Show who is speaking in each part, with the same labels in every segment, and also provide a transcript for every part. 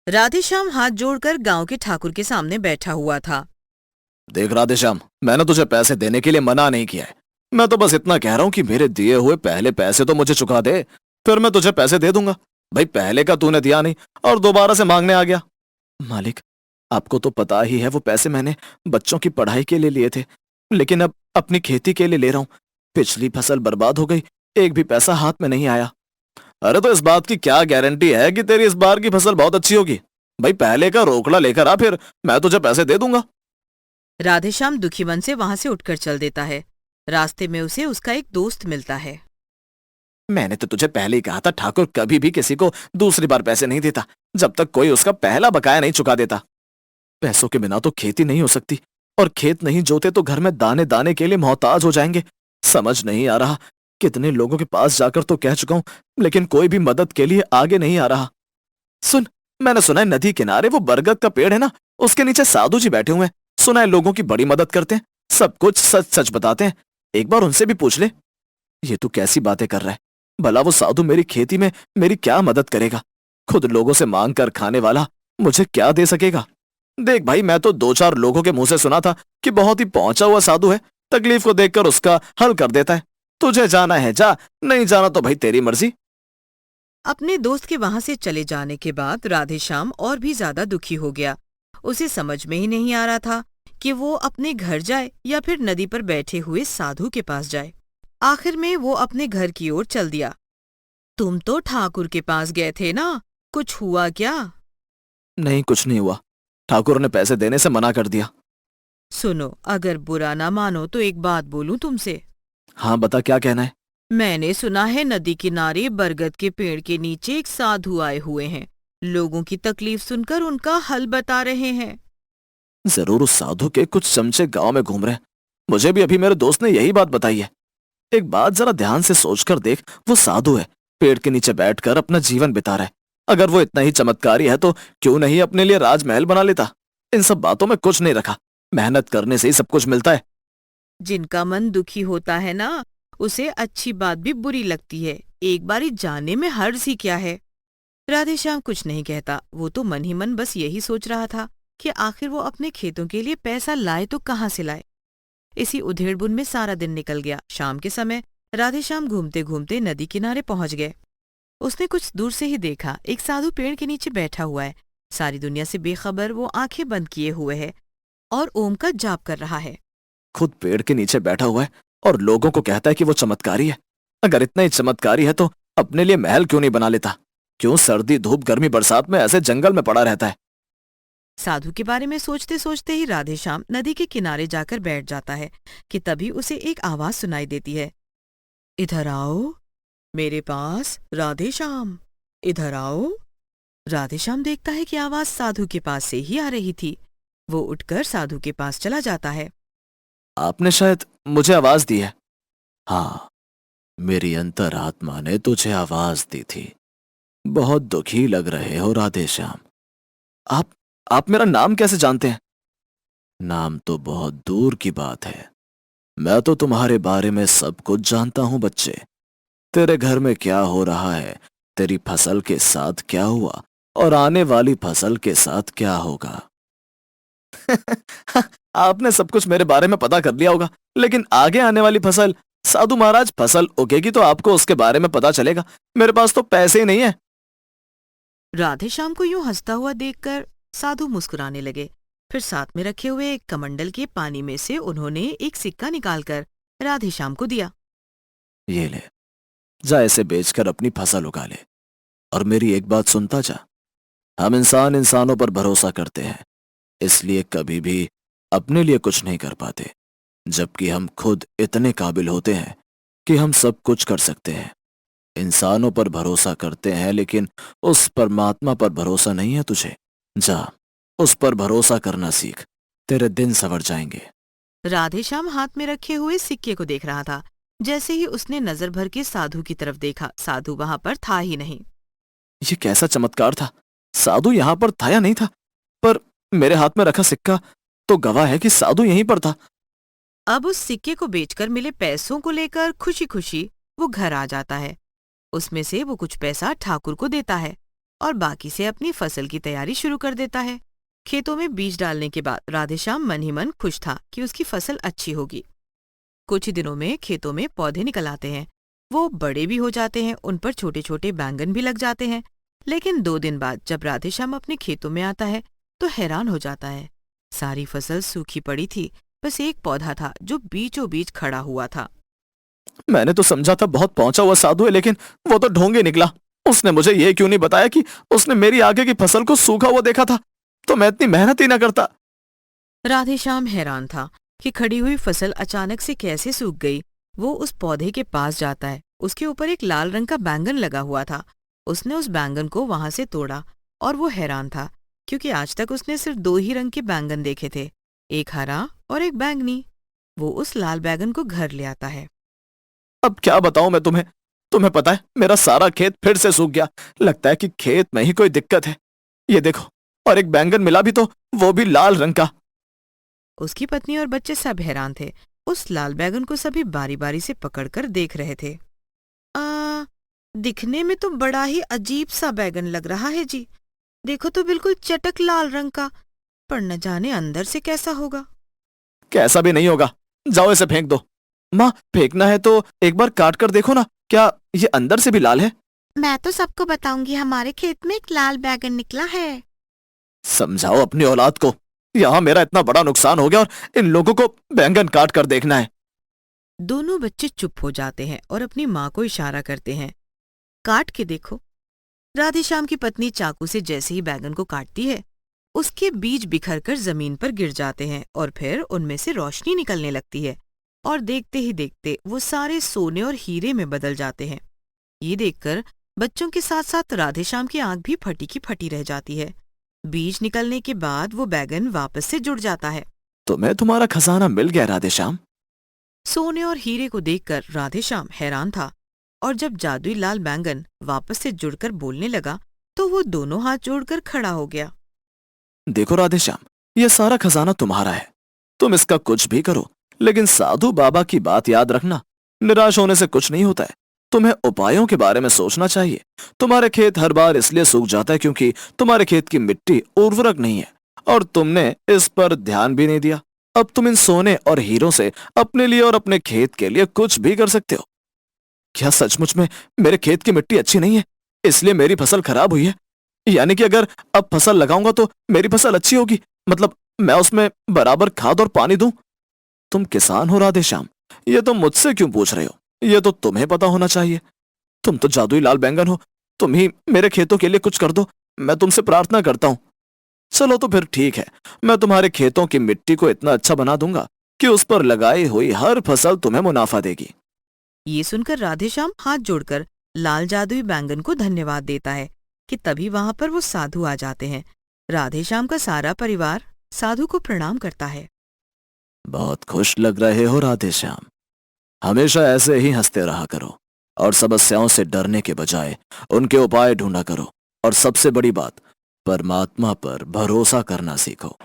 Speaker 1: राधेश्याम हाथ जोड़कर गांव के ठाकुर के सामने बैठा हुआ था।
Speaker 2: देख राधेश्याम, मैंने तुझे पैसे देने के लिए मना नहीं किया है। मैं तो बस इतना कह रहा हूँ कि मेरे दिए हुए पहले पैसे तो मुझे चुका दे, फिर मैं तुझे पैसे दे दूंगा। भाई पहले का तूने दिया नहीं और दोबारा से मांगने आ गया। मालिक, आपको तो पता ही है वो पैसे मैंने बच्चों की पढ़ाई के लिए लिए थे, लेकिन अब अपनी खेती के लिए ले रहा हूँ। पिछली फसल बर्बाद हो गई, एक भी पैसा हाथ में नहीं आया। अरे तो इस बात की क्या गारंटी है कि तेरी इस बार की फसल बहुत अच्छी होगी? भाई पहले का रोकड़ा लेकर आ, फिर मैं तुझे पैसे दे दूंगा।
Speaker 1: राधेश्याम दुखी मन से वहां से उठकर चल देता है। रास्ते में उसे उसका एक दोस्त मिलता है।
Speaker 2: मैंने तो तुझे पहले ही कहा था, ठाकुर कभी भी किसी को दूसरी बार पैसे नहीं देता जब तक कोई उसका पहला बकाया नहीं चुका देता। पैसों के बिना तो खेती नहीं हो सकती, और खेत नहीं जोते तो घर में दाने दाने के लिए मोहताज हो जाएंगे। समझ नहीं आ रहा, कितने लोगों के पास जाकर तो कह चुका हूं, लेकिन कोई भी मदद के लिए आगे नहीं आ रहा। सुन, मैंने सुना है नदी किनारे वो बरगद का पेड़ है ना, उसके नीचे साधु जी बैठे हुए हैं। सुना है लोगों की बड़ी मदद करते हैं, सब कुछ सच सच बताते हैं। एक बार उनसे भी पूछ ले। ये तू कैसी बातें कर रहा है? भला वो साधु मेरी खेती में मेरी क्या मदद करेगा? खुद लोगों से मांग कर खाने वाला मुझे क्या दे सकेगा? देख भाई, मैं तो दो चार लोगों के मुंह से सुना था कि बहुत ही पहुंचा हुआ साधु है, तकलीफ को देखकर उसका हल कर देता है। तुझे जाना है जा, नहीं जाना तो भाई तेरी मर्जी।
Speaker 1: अपने दोस्त के वहां से चले जाने के बाद राधेश्याम और भी ज्यादा दुखी हो गया। उसे समझ में ही नहीं आ रहा था कि वो अपने घर जाए या फिर नदी पर बैठे हुए साधु के पास जाए। आखिर में वो अपने घर की ओर चल दिया। तुम तो ठाकुर के पास गए थे ना, कुछ हुआ क्या?
Speaker 2: नहीं, कुछ नहीं हुआ। ठाकुर ने पैसे देने से मना कर दिया।
Speaker 1: सुनो, अगर बुरा ना मानो तो एक बात बोलूं तुमसे।
Speaker 2: हाँ बता, क्या कहना है?
Speaker 1: मैंने सुना है नदी किनारे बरगद के पेड़ के नीचे एक साधु आए हुए हैं। लोगों की तकलीफ सुनकर उनका हल बता रहे हैं।
Speaker 2: जरूर उस साधु के कुछ चमचे गांव में घूम रहे हैं। मुझे भी अभी मेरे दोस्त ने यही बात बताई है। एक बात जरा ध्यान से सोचकर देख, वो साधु है, पेड़ के नीचे बैठकर अपना जीवन बिता रहा है। अगर वो इतना ही चमत्कारी है तो क्यों नहीं अपने लिए राजमहल बना लेता? इन सब बातों में कुछ नहीं रखा, मेहनत करने से ही सब कुछ मिलता है।
Speaker 1: जिनका मन दुखी होता है ना, उसे अच्छी बात भी बुरी लगती है। एक बारी जाने में हर्ज ही क्या है। राधेश्याम कुछ नहीं कहता। वो तो मन ही मन बस यही सोच रहा था कि आखिर वो अपने खेतों के लिए पैसा लाए तो कहाँ से लाए। इसी उधेड़बुन में सारा दिन निकल गया। शाम के समय राधेश्याम घूमते घूमते नदी किनारे पहुंच गए। उसने कुछ दूर से ही देखा, एक साधु पेड़ के नीचे बैठा हुआ है। सारी दुनिया से बेखबर वो आंखें बंद किए हुए है और ओम का जाप कर रहा है।
Speaker 2: खुद पेड़ के नीचे बैठा हुआ है और लोगों को कहता है कि वो चमत्कारी है। अगर इतना ही चमत्कारी है तो अपने लिए महल क्यों नहीं बना लेता? क्यों सर्दी धूप गर्मी बरसात में ऐसे जंगल में पड़ा रहता है?
Speaker 1: साधु के बारे में सोचते सोचते ही राधेश्याम नदी के किनारे जाकर बैठ जाता है कि तभी उसे एक आवाज सुनाई देती है। इधर आओ मेरे पास, राधेश्याम, इधर आओ। राधेश्याम देखता है कि आवाज साधु के पास से ही आ रही थी। वो उठकर साधु के पास चला जाता है।
Speaker 2: आपने शायद मुझे आवाज दी है। हाँ, मेरी अंतरात्मा ने तुझे आवाज दी थी। बहुत दुखी लग रहे हो राधेश्याम। आप आप मेरा नाम कैसे जानते हैं? नाम तो बहुत दूर की बात है। मैं तो तुम्हारे बारे में सब कुछ जानता हूं बच्चे। तेरे घर में क्या हो रहा है, तेरी फसल के साथ क्या हुआ, और आने वाली फसल के साथ क्या होगा। आपने सब कुछ मेरे बारे में पता कर लिया होगा, लेकिन आगे आने वाली फसल, साधु महाराज, फसल उगेगी तो आपको उसके बारे में पता चलेगा। मेरे पास तो पैसे ही नहीं है।
Speaker 1: राधेश्याम को यूं हंसता हुआ देखकर साधु मुस्कुराने लगे। फिर साथ में रखे हुए एक कमंडल के पानी में से उन्होंने एक सिक्का निकालकर राधेश्याम को दिया।
Speaker 2: ये ले, जा इसे बेचकर अपनी फसल उगा ले। और मेरी एक बात सुनता जा, हम इंसान इंसानों पर भरोसा करते हैं, इसलिए कभी भी अपने लिए कुछ नहीं कर पाते, जबकि हम खुद इतने काबिल होते हैं कि हम सब कुछ कर सकते हैं। इंसानों पर भरोसा करते हैं, लेकिन उस परमात्मा पर भरोसा नहीं है तुझे। जा, उस पर भरोसा करना सीख, तेरे दिन संवर जाएंगे।
Speaker 1: राधेश्याम हाथ में रखे हुए सिक्के को देख रहा था। जैसे ही उसने नजर भर के साधु की तरफ देखा, साधु वहां पर था ही नहीं।
Speaker 2: ये कैसा चमत्कार था? साधु यहां पर था या नहीं था? पर मेरे हाथ में रखा सिक्का तो गवाह है कि साधु यहीं पर था।
Speaker 1: अब उस सिक्के को बेचकर मिले पैसों को लेकर खुशी खुशी वो घर आ जाता है। उसमें से वो कुछ पैसा ठाकुर को देता है। और बाकी से अपनी फसल की तैयारी शुरू कर देता है। खेतों में बीज डालने के बाद राधेश्याम मन ही मन खुश था कि उसकी फसल अच्छी होगी। कुछ ही दिनों में खेतों में पौधे निकल आते हैं। वो बड़े भी हो जाते हैं, उन पर छोटे छोटे बैंगन भी लग जाते हैं। लेकिन 2 दिन बाद जब राधेश्याम अपने खेतों में आता है तो हैरान हो जाता है। सारी फसल सूखी पड़ी थी, बस एक पौधा था जो बीचों बीच खड़ा हुआ था।
Speaker 2: मैंने तो समझा था बहुत पहुंचा हुआ साधु है, लेकिन वो तो ढोंगी निकला। उसने मुझे ये क्यों नहीं बताया कि उसने मेरी आगे की फसल को सूखा हुआ देखा था, तो मैं इतनी मेहनत ही ना करता।
Speaker 1: राधेश्याम हैरान था कि खड़ी हुई फसल अचानक से कैसे सूख गई। वो उस पौधे के पास जाता है। उसके ऊपर एक लाल रंग का बैंगन लगा हुआ था। उसने उस बैंगन को वहां से तोड़ा और वो हैरान था क्योंकि आज तक उसने सिर्फ 2 ही रंग के बैंगन देखे थे, एक हरा और एक बैंगनी। वो उस लाल बैंगन को घर ले आता है।
Speaker 2: अब क्या बताऊं मैं तुम्हें। तुम्हें पता है मेरा सारा खेत फिर से सूख गया। लगता है कि खेत में ही कोई दिक्कत है। ये देखो, और एक बैंगन मिला भी, तो वो भी लाल रंग का।
Speaker 1: उसकी पत्नी और बच्चे सब हैरान थे। उस लाल बैंगन को सभी बारी बारी से पकड़कर देख रहे थे। दिखने में तो बड़ा ही अजीब सा बैंगन लग रहा है जी। देखो तो बिल्कुल चटक लाल रंग का, पर न जाने अंदर से कैसा होगा।
Speaker 2: कैसा भी नहीं होगा, जाओ इसे फेंक दो। माँ, फेंकना है तो एक बार काट कर देखो ना, क्या ये अंदर से भी लाल है?
Speaker 1: मैं तो सबको बताऊंगी हमारे खेत में एक लाल बैंगन निकला है।
Speaker 2: समझाओ अपनी औलाद को। यहाँ मेरा इतना बड़ा नुकसान हो गया और इन लोगों को बैंगन काट कर देखना है।
Speaker 1: दोनों बच्चे चुप हो जाते हैं और अपनी माँ को इशारा करते हैं, काट के देखो। राधेश्याम की पत्नी चाकू से जैसे ही बैंगन को काटती है, उसके बीज बिखरकर जमीन पर गिर जाते हैं और फिर उनमें से रोशनी निकलने लगती है और देखते ही देखते वो सारे सोने और हीरे में बदल जाते हैं। ये देखकर बच्चों के साथ साथ राधेश्याम की आंख भी फटी की फटी रह जाती है। बीज निकलने के बाद वो बैंगन वापस से जुड़ जाता है।
Speaker 2: तुम्हें तुम्हारा खजाना मिल गया राधेश्याम।
Speaker 1: सोने और हीरे को देखकर राधेश्याम हैरान था और जब जादुई लाल बैंगन वापस से जुड़कर बोलने लगा तो वो दोनों हाथ जोड़कर खड़ा हो गया।
Speaker 2: देखो राधेश्याम, ये सारा खजाना तुम्हारा है। तुम इसका कुछ भी करो, लेकिन साधु बाबा की बात याद रखना, निराश होने से कुछ नहीं होता है। तुम्हें उपायों के बारे में सोचना चाहिए। तुम्हारे खेत हर बार इसलिए सूख जाता है क्योंकि तुम्हारे खेत की मिट्टी उर्वरक नहीं है और तुमने इस पर ध्यान भी नहीं दिया। अब तुम इन सोने और हीरों से अपने लिए और अपने खेत के लिए कुछ भी कर सकते हो। क्या सचमुच में मेरे खेत की मिट्टी अच्छी नहीं है, इसलिए मेरी फसल खराब हुई है? यानी कि अगर अब फसल लगाऊंगा तो मेरी फसल अच्छी होगी, मतलब मैं उसमें बराबर खाद और पानी दूं। तुम किसान हो राधेश्याम, ये तुम मुझसे क्यों पूछ रहे हो? ये तो तुम्हें पता होना चाहिए। तुम तो जादुई लाल बैंगन हो, तुम ही मेरे खेतों के लिए कुछ कर दो, मैं तुमसे प्रार्थना करता हूं। चलो तो फिर ठीक है, मैं तुम्हारे खेतों की मिट्टी को इतना अच्छा बना दूंगा कि उस पर लगाई हुई हर फसल तुम्हें मुनाफा देगी।
Speaker 1: ये सुनकर राधेश्याम हाथ जोड़कर लाल जादुई बैंगन को धन्यवाद देता है कि तभी वहां पर वो साधु आ जाते हैं। राधेश्याम का सारा परिवार साधु को प्रणाम करता है।
Speaker 2: बहुत खुश लग रहे हो राधेश्याम। हमेशा ऐसे ही हंसते रहा करो और समस्याओं से डरने के बजाय उनके उपाय ढूंढा करो। और सबसे बड़ी बात, परमात्मा पर भरोसा करना सीखो।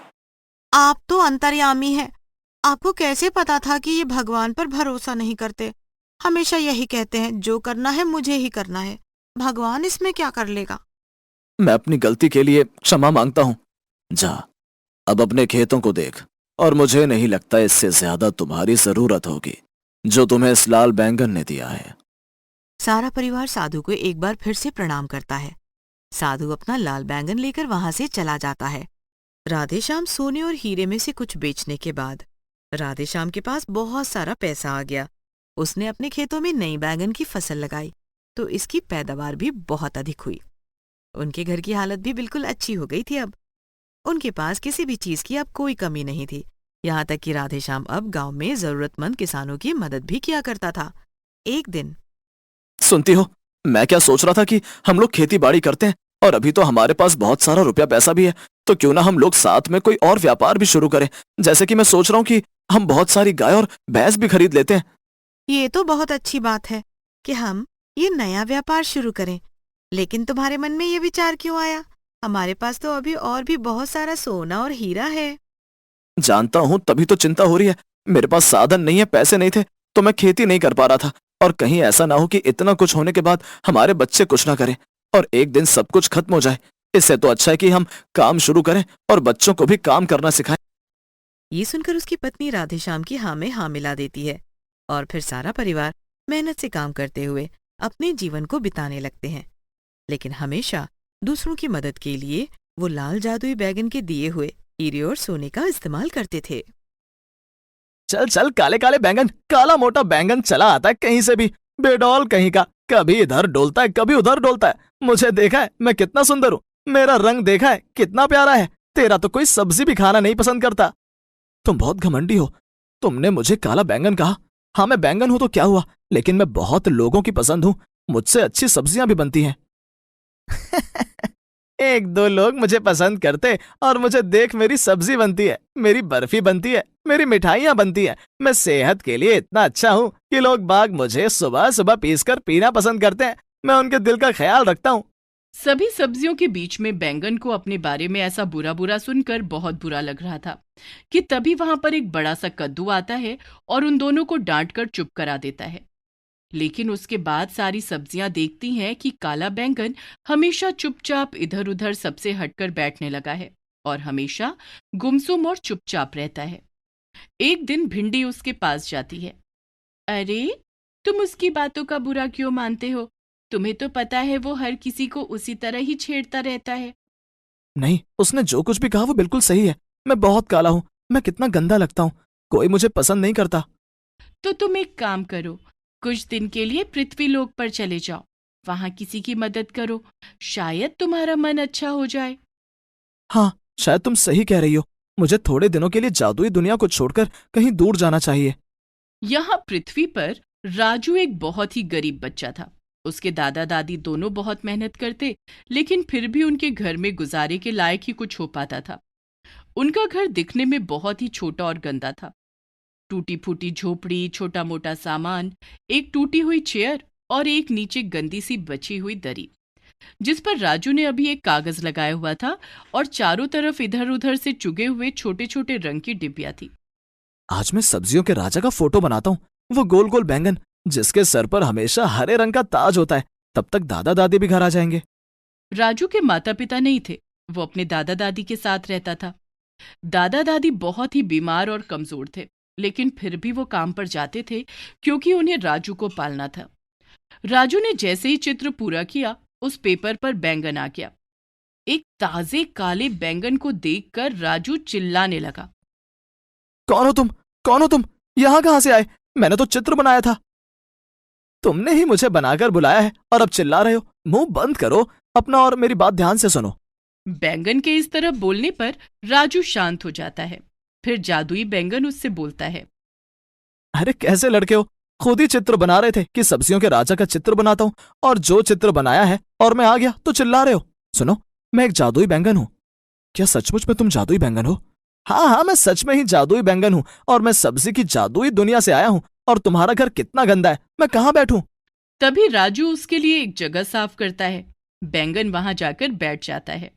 Speaker 1: आप तो अंतर्यामी हैं। आपको कैसे पता था कि ये भगवान पर भरोसा नहीं करते? हमेशा यही कहते हैं, जो करना है मुझे ही करना है, भगवान इसमें क्या कर लेगा।
Speaker 2: मैं अपनी गलती के लिए क्षमा मांगता हूं। जा, अब अपने खेतों को देख, और मुझे नहीं लगता इससे ज्यादा तुम्हारी जरूरत होगी जो तुम्हें इस लाल बैंगन ने दिया है।
Speaker 1: सारा परिवार साधु को एक बार फिर से प्रणाम करता है। साधु अपना लाल बैंगन लेकर वहां से चला जाता है। राधेश्याम सोने और हीरे में से कुछ बेचने के बाद राधेश्याम के पास बहुत सारा पैसा आ गया। उसने अपने खेतों में नई बैंगन की फसल लगाई तो इसकी पैदावार भी बहुत अधिक हुई। उनके घर की हालत भी बिल्कुल अच्छी हो गई थी। अब उनके पास किसी भी चीज की अब कोई कमी नहीं थी। यहाँ तक कि राधेश्याम अब गांव में जरूरतमंद किसानों की मदद भी किया करता था। एक दिन
Speaker 2: सुनती हो, मैं क्या सोच रहा था कि हम लोग खेती बाड़ी करते हैं और अभी तो हमारे पास बहुत सारा रुपया पैसा भी है, तो क्यों ना हम लोग साथ में कोई और व्यापार भी शुरू करें। जैसे कि मैं सोच रहा हूँ कि हम बहुत सारी गाय और भैंस भी खरीद लेते हैं।
Speaker 1: ये तो बहुत अच्छी बात है कि हम ये नया व्यापार शुरू करें, लेकिन तुम्हारे मन में ये विचार क्यों आया? हमारे पास तो अभी और भी बहुत सारा सोना और हीरा है।
Speaker 2: जानता हूं, तभी तो चिंता हो रही है। मेरे पास साधन नहीं है, पैसे नहीं थे, तो मैं खेती नहीं कर पा रहा था। और कहीं ऐसा ना हो कि इतना कुछ होने के बाद हमारे बच्चे कुछ ना करें। और एक दिन सब कुछ खत्म हो जाए। इससे तो अच्छा है कि हम काम शुरू करें और बच्चों को भी काम करना सिखाएं।
Speaker 1: ये सुनकर उसकी पत्नी राधेश्याम की हाँ में हाँ मिला देती है और फिर सारा परिवार मेहनत से काम करते हुए अपने जीवन को बिताने लगते हैं। लेकिन हमेशा दूसरों की मदद के लिए वो लाल जादुई बैगन के दिए हुए हीरे और सोने का इस्तेमाल करते थे।
Speaker 2: चल चल काले काले बैंगन, काला मोटा बैंगन चला आता है कहीं से भी, बेडौल कहीं का, कभी इधर डोलता है कभी उधर डोलता है। मुझे देखा है मैं कितना सुंदर हूँ, मेरा रंग देखा है कितना प्यारा है, तेरा तो कोई सब्जी भी खाना नहीं पसंद करता। तुम बहुत घमंडी हो, तुमने मुझे काला बैंगन कहा। हाँ मैं बैंगन हूं तो क्या हुआ, लेकिन मैं बहुत लोगों की पसंद हूं, मुझसे अच्छी सब्जियां भी बनती हैं। एक दो लोग मुझे पसंद करते और मुझे देख मेरी सब्जी बनती है, मेरी बर्फी बनती है, मेरी मिठाइयाँ बनती है। मैं सेहत के लिए इतना अच्छा हूँ कि लोग बाग मुझे सुबह सुबह पीसकर पीना पसंद करते हैं। मैं उनके दिल का ख्याल रखता हूँ।
Speaker 3: सभी सब्जियों के बीच में बैंगन को अपने बारे में ऐसा बुरा बुरा सुनकर बहुत बुरा लग रहा था कि तभी वहां पर एक बड़ा सा कद्दू आता है और उन दोनों को डांट कर चुप करा देता है। लेकिन उसके बाद सारी सब्जियां देखती हैं कि काला बैंगन हमेशा चुपचाप इधर उधर सबसे हटकर बैठने लगा है और हमेशा गुमसुम और चुपचाप रहता है। एक दिन भिंडी उसके पास जाती है। अरे, तुम उसकी बातों का बुरा क्यों मानते हो? तुम्हें तो पता है वो हर किसी को उसी तरह ही छेड़ता रहता है।
Speaker 2: नहीं, उसने जो कुछ भी कहा वो बिल्कुल सही है। मैं बहुत काला हूँ, मैं कितना गंदा लगता हूँ, कोई मुझे पसंद नहीं करता।
Speaker 3: तो तुम एक काम करो, कुछ दिन के लिए पृथ्वीलोक पर चले जाओ, वहां किसी की मदद करो, शायद तुम्हारा मन अच्छा हो जाए।
Speaker 2: हाँ, शायद तुम सही कह रही हो। मुझे थोड़े दिनों के लिए जादुई दुनिया को छोड़कर कहीं दूर जाना चाहिए।
Speaker 3: यहाँ पृथ्वी पर राजू एक बहुत ही गरीब बच्चा था। उसके दादा दादी दोनों बहुत मेहनत करते, लेकिन फिर भी उनके घर में गुजारे के लायक ही कुछ हो पाता था। उनका घर दिखने में बहुत ही छोटा और गंदा था। टूटी फूटी झोपड़ी, छोटा मोटा सामान, एक टूटी हुई चेयर और एक नीचे गंदी सी बची हुई दरी, जिस पर राजू ने अभी एक कागज लगाया हुआ था और चारों तरफ इधर उधर से चुगे हुए छोटे छोटे रंग की डिब्बियां थी।
Speaker 2: आज मैं सब्जियों के राजा का फोटो बनाता हूँ, वो गोल गोल बैंगन जिसके सर पर हमेशा हरे रंग का ताज होता है। तब तक दादा दादी भी घर आ जाएंगे।
Speaker 3: राजू के माता पिता नहीं थे, वो अपने दादा दादी के साथ रहता था। दादा दादी बहुत ही बीमार और कमजोर थे, लेकिन फिर भी वो काम पर जाते थे क्योंकि उन्हें राजू को पालना था। राजू ने जैसे ही चित्र पूरा किया, उस पेपर पर बैंगन आ गया। एक ताजे काले बैंगन को देखकर राजू चिल्लाने लगा।
Speaker 2: कौन हो तुम, कौन हो तुम, यहाँ कहाँ से आए? मैंने तो चित्र बनाया था। तुमने ही मुझे बनाकर बुलाया है और अब चिल्ला रहे हो। मुंह बंद करो अपना और मेरी बात ध्यान से सुनो।
Speaker 3: बैंगन के इस तरह बोलने पर राजू शांत हो जाता है। फिर जादुई बैंगन उससे बोलता है।
Speaker 2: अरे कैसे लड़के हो, खुद ही चित्र बना रहे थे कि सब्जियों के राजा का चित्र बनाता हूँ, और जो चित्र बनाया है और मैं आ गया तो चिल्ला रहे हो। सुनो, मैं एक जादुई बैंगन हूँ। क्या सचमुच में तुम जादुई बैंगन हो? हाँ हाँ, मैं सच में ही जादुई बैंगन हूँ और मैं सब्जी की जादुई दुनिया से आया हूँ। और तुम्हारा घर कितना गंदा है, मैं कहाँ बैठूं?
Speaker 3: तभी राजू उसके लिए एक जगह साफ करता है। बैंगन वहां जाकर बैठ जाता है।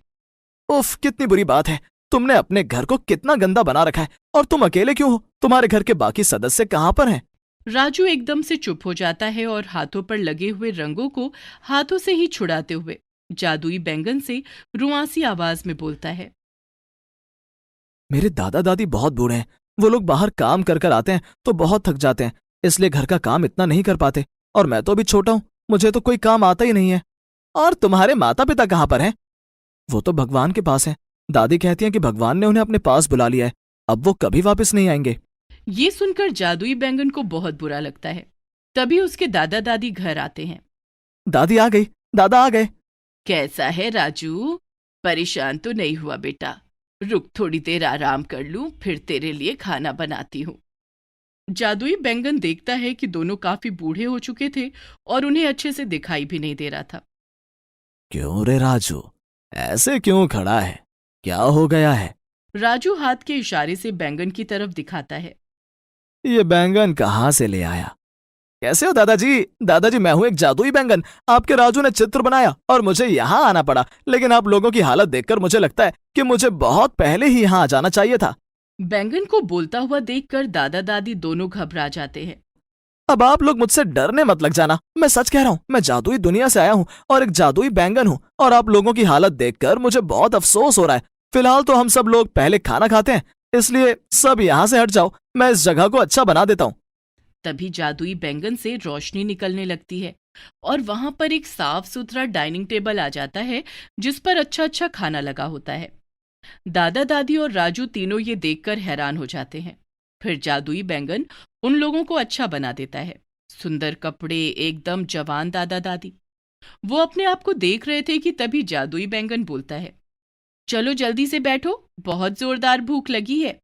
Speaker 2: उफ, कितनी बुरी बात है। तुमने अपने घर को कितना गंदा बना रखा है, और तुम अकेले क्यों हो? तुम्हारे घर के बाकी सदस्य कहाँ पर हैं?
Speaker 3: राजू एकदम से चुप हो जाता है और हाथों पर लगे हुए रंगों को हाथों से ही छुड़ाते हुए जादुई बैंगन से रुआंसी आवाज में बोलता है।
Speaker 2: मेरे दादा दादी बहुत बूढ़े हैं, वो लोग बाहर काम कर कर आते हैं तो बहुत थक जाते हैं, इसलिए घर का काम इतना नहीं कर पाते। और मैं तो अभी छोटा हूँ, मुझे तो कोई काम आता ही नहीं है। और तुम्हारे माता पिता कहाँ पर हैं? वो तो भगवान के पास हैं। दादी कहती हैं कि भगवान ने उन्हें अपने पास बुला लिया है, अब वो कभी वापस नहीं आएंगे।
Speaker 3: ये सुनकर जादुई बैंगन को बहुत बुरा लगता है। तभी उसके दादा दादी घर आते हैं।
Speaker 2: दादी आ गई, दादा आ गए।
Speaker 3: कैसा है राजू, परेशान तो नहीं हुआ बेटा? रुक, थोड़ी देर आराम कर लूं, फिर तेरे लिए खाना बनाती हूँ। जादुई बैंगन देखता है कि दोनों काफी बूढ़े हो चुके थे और उन्हें अच्छे से दिखाई भी नहीं दे रहा था।
Speaker 2: क्यों रे राजू, ऐसे क्यों खड़ा है? क्या हो गया है?
Speaker 3: राजू हाथ के इशारे से बैंगन की तरफ दिखाता है।
Speaker 2: ये बैंगन कहाँ से ले आया? कैसे हो दादाजी? दादाजी, मैं हूं एक जादुई बैंगन। आपके राजू ने चित्र बनाया और मुझे यहाँ आना पड़ा, लेकिन आप लोगों की हालत देखकर मुझे लगता है कि मुझे बहुत पहले ही यहाँ आ जाना चाहिए था।
Speaker 3: बैंगन को बोलता हुआ देखकर दादा दादी दोनों घबरा जाते हैं।
Speaker 2: अब आप लोग मुझसे डरने मत लग जाना। मैं सच कह रहा हूँ, मैं जादुई दुनिया से आया हूँ और एक जादुई बैंगन हूँ। और आप लोगों की हालत देखकर मुझे बहुत अफसोस हो रहा है। फिलहाल तो हम सब लोग पहले खाना खाते हैं, इसलिए सब यहाँ से हट जाओ। मैं इस जगह को अच्छा बना देता हूँ।
Speaker 3: तभी जादुई बैंगन से रोशनी निकलने लगती है और वहां पर एक साफ सुथरा डाइनिंग टेबल आ जाता है जिस पर अच्छा अच्छा खाना लगा होता है। दादा दादी और राजू तीनों ये देखकर हैरान हो जाते हैं। फिर जादुई बैंगन उन लोगों को अच्छा बना देता है। सुंदर कपड़े, एकदम जवान दादा दादी। वो अपने आप को देख रहे थे कि तभी जादुई बैंगन बोलता है, चलो जल्दी से बैठो, बहुत जोरदार भूख लगी है।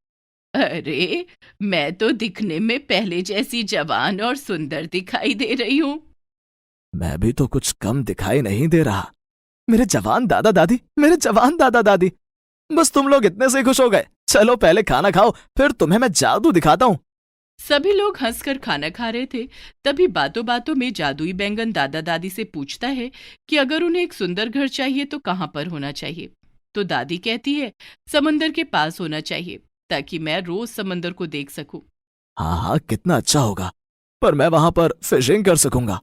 Speaker 3: अरे, मैं तो दिखने में पहले जैसी जवान और सुंदर दिखाई दे रही हूँ।
Speaker 2: मैं भी तो कुछ कम दिखाई नहीं दे रहा। मेरे जवान दादा दादी, मेरे जवान दादा दादी। बस तुम लोग इतने से खुश हो गए। चलो पहले खाना खाओ, फिर तुम्हें मैं जादू दिखाता हूँ।
Speaker 3: सभी लोग हंसकर खाना खा रहे थे। तभी बातों बातों में जादुई बैंगन दादा दादी से पूछता है कि अगर उन्हें एक सुंदर घर चाहिए तो कहाँ पर होना चाहिए। तो दादी कहती है, समंदर के पास होना चाहिए, ताकि मैं रोज समंदर को देख सकूं।
Speaker 2: हाँ हाँ, कितना अच्छा होगा। पर मैं वहां पर फिशिंग कर सकूंगा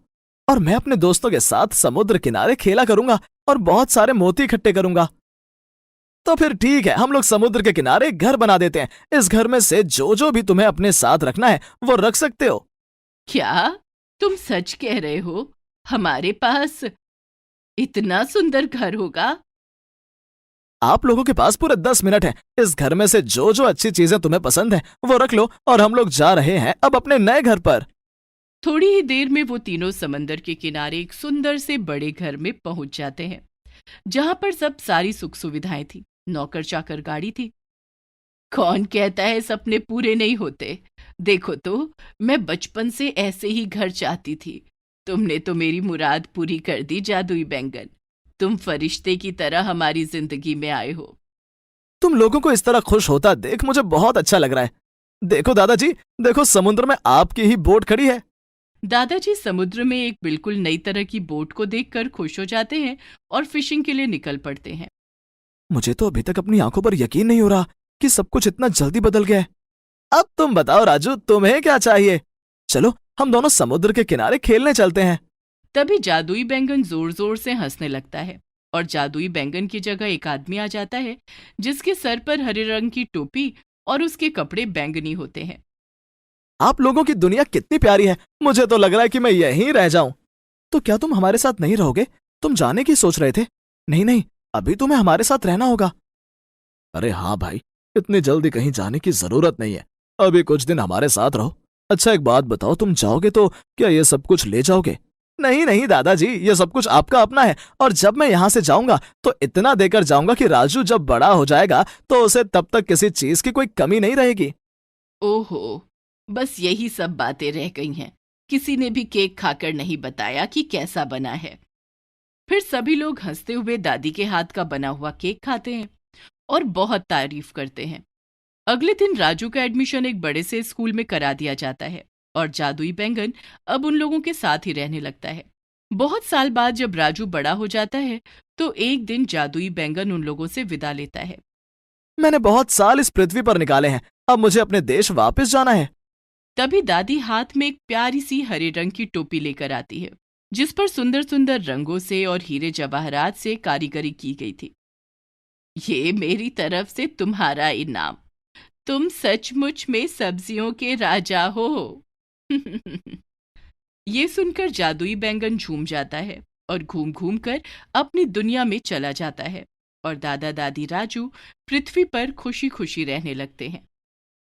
Speaker 2: और मैं अपने दोस्तों के साथ समुद्र किनारे खेला करूंगा और बहुत सारे मोती इकट्ठे करूंगा। तो फिर ठीक है, हम लोग समुद्र के किनारे एक घर बना देते हैं। इस घर में से जो जो भी तुम्हें अपने साथ रखना है वो रख सकते हो।
Speaker 3: क्या तुम सच कह रहे हो? हमारे पास इतना सुंदर घर होगा?
Speaker 2: आप लोगों के पास पूरे 10 मिनट हैं। इस घर में से जो जो अच्छी चीजें तुम्हें पसंद हैं वो रख लो और हम लोग जा रहे हैं अब अपने नए घर पर।
Speaker 3: थोड़ी ही देर में वो तीनों समंदर के किनारे एक सुंदर से बड़े घर में पहुंच जाते हैं, जहां पर सब सारी सुख सुविधाएं थी। नौकर चाकर गाड़ी थी। कौन कहता है सपने पूरे नहीं होते? देखो तो, मैं बचपन से ऐसे ही घर चाहती थी। तुमने तो मेरी मुराद पूरी कर दी जादुई बैंगन। तुम फरिश्ते की तरह हमारी जिंदगी में आए हो।
Speaker 2: तुम लोगों को इस तरह खुश होता देख मुझे बहुत अच्छा लग रहा है। देखो दादाजी, देखो समुद्र में आपकी ही बोट खड़ी है।
Speaker 3: दादाजी समुद्र में एक बिल्कुल नई तरह की बोट को देखकर खुश हो जाते हैं और फिशिंग के लिए निकल पड़ते हैं।
Speaker 2: मुझे तो अभी तक अपनी आंखों पर यकीन नहीं हो रहा कि सब कुछ इतना जल्दी बदल गया है। अब तुम बताओ राजू, तुम्हें क्या चाहिए? चलो हम दोनों समुद्र के किनारे खेलने चलते हैं।
Speaker 3: तभी जादुई बैंगन जोर जोर से हंसने लगता है और जादुई बैंगन की जगह एक आदमी आ जाता है जिसके सर पर हरे रंग की टोपी और उसके कपड़े बैंगनी होते हैं।
Speaker 2: आप लोगों की दुनिया कितनी प्यारी है, मुझे तो लग रहा है कि मैं यहीं रह जाऊं। तो क्या तुम हमारे साथ नहीं रहोगे? तुम जाने की सोच रहे थे? नहीं नहीं, अभी तुम्हें हमारे साथ रहना होगा। अरे हाँ भाई, इतनी जल्दी कहीं जाने की जरूरत नहीं है। अभी कुछ दिन हमारे साथ रहो। अच्छा एक बात बताओ, तुम जाओगे तो क्या ये सब कुछ ले जाओगे? नहीं नहीं दादाजी, ये सब कुछ आपका अपना है और जब मैं यहाँ से जाऊंगा तो इतना देकर जाऊंगा कि राजू जब बड़ा हो जाएगा तो उसे तब तक किसी चीज की कोई कमी नहीं रहेगी।
Speaker 3: ओहो, बस यही सब बातें रह गई हैं। किसी ने भी केक खाकर नहीं बताया कि कैसा बना है। फिर सभी लोग हंसते हुए दादी के हाथ का बना हुआ केक खाते हैं और बहुत तारीफ करते हैं। अगले दिन राजू का एडमिशन एक बड़े से स्कूल में करा दिया जाता है और जादुई बैंगन अब उन लोगों के साथ ही रहने लगता है। बहुत साल बाद जब राजू बड़ा हो जाता है तो एक दिन जादुई बैंगन उन लोगों से विदा लेता है।
Speaker 2: मैंने बहुत साल इस पृथ्वी पर निकाले हैं, अब मुझे अपने देश वापस जाना है।
Speaker 3: तभी दादी हाथ में एक प्यारी सी हरे रंग की टोपी लेकर आती है जिस पर सुंदर सुंदर रंगों से और हीरे जवाहरात से कारीगरी की गई थी। ये मेरी तरफ से तुम्हारा इनाम। तुम सचमुच में सब्जियों के राजा हो। ये सुनकर जादुई बैंगन झूम जाता है और घूम घूम कर अपनी दुनिया में चला जाता है और दादा दादी राजू पृथ्वी पर खुशी खुशी रहने लगते हैं।